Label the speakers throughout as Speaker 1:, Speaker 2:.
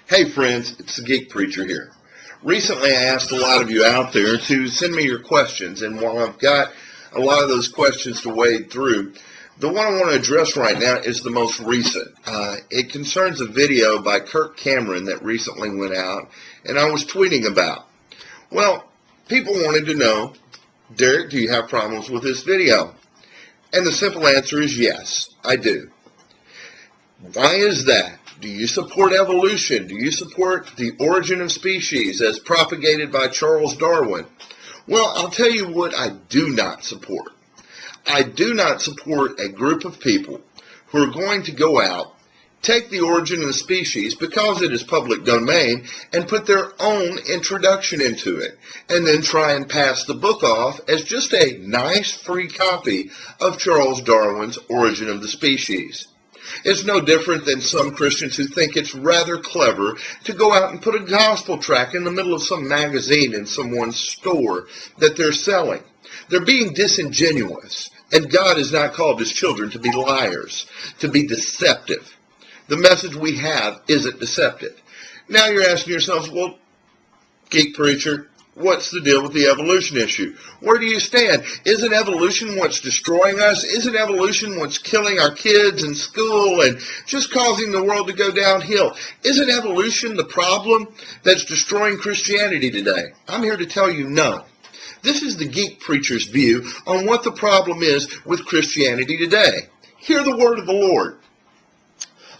Speaker 1: Hey friends, it's the Geekpreacher here. Recently I asked a lot of you out there to send me your questions, and while I've got a lot of those questions to wade through, the one I want to address right now is the most recent. It concerns a video by Kirk Cameron that recently went out, and I was tweeting about. Well, people wanted to know, Derek, do you have problems with this video? And the simple answer is yes, I do. Why is that? Do you support evolution? Do you support the origin of species as propagated by Charles Darwin? Well, I'll tell you what I do not support. I do not support a group of people who are going to go out, take the origin of the species because it is public domain, and put their own introduction into it, and then try and pass the book off as just a nice free copy of Charles Darwin's Origin of the Species. It's no different than some Christians who think it's rather clever to go out and put a gospel tract in the middle of some magazine in someone's store that they're selling. They're being disingenuous, and God has not called his children to be liars, to be deceptive. The message we have isn't deceptive. Now you're asking yourselves, well, Geek Preacher, what's the deal with the evolution issue? Where do you stand? Isn't evolution what's destroying us? Isn't evolution what's killing our kids in school and just causing the world to go downhill? Isn't evolution the problem that's destroying Christianity today? I'm here to tell you no. This is the Geek Preacher's view on what the problem is with Christianity today. Hear the word of the Lord.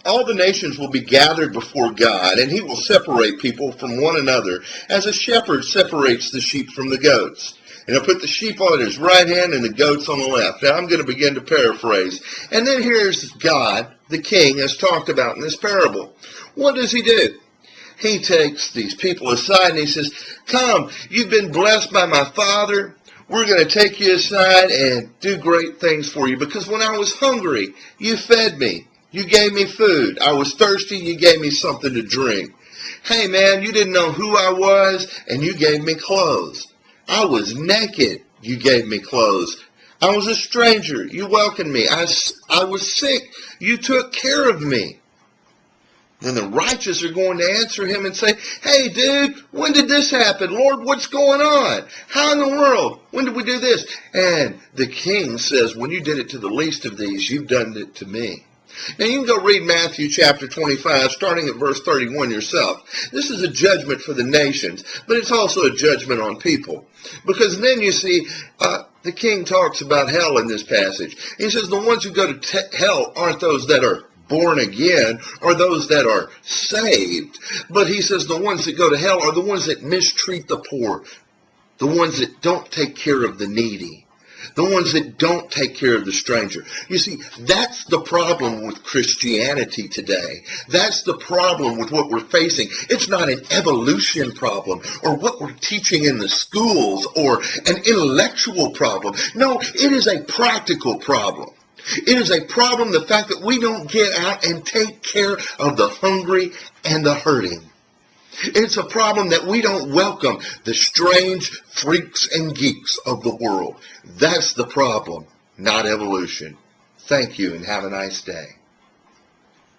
Speaker 1: All the nations will be gathered before God, and he will separate people from one another as a shepherd separates the sheep from the goats. And he'll put the sheep on his right hand and the goats on the left. Now I'm going to begin to paraphrase. And then here's God, the king, as talked about in this parable. What does he do? He takes these people aside and he says, come, you've been blessed by my Father. We're going to take you aside and do great things for you. Because when I was hungry, you fed me. You gave me food. I was thirsty. You gave me something to drink. Hey, man, you didn't know who I was, and you gave me clothes. I was naked. You gave me clothes. I was a stranger. You welcomed me. I was sick. You took care of me. Then the righteous are going to answer him and say, hey, dude, when did this happen? Lord, what's going on? How in the world? When did we do this? And the king says, when you did it to the least of these, you've done it to me. Now you can go read Matthew chapter 25, starting at verse 31 yourself. This is a judgment for the nations, but it's also a judgment on people. Because then you see, the king talks about hell in this passage. He says the ones who go to hell aren't those that are born again or those that are saved. But he says the ones that go to hell are the ones that mistreat the poor, the ones that don't take care of the needy, the ones that don't take care of the stranger. You see, that's the problem with Christianity today. That's the problem with what we're facing. It's not an evolution problem or what we're teaching in the schools or an intellectual problem. No, it is a practical problem. It is a problem, the fact that we don't get out and take care of the hungry and the hurting. It's a problem that we don't welcome the strange freaks and geeks of the world. That's the problem, not evolution. Thank you and have a nice day.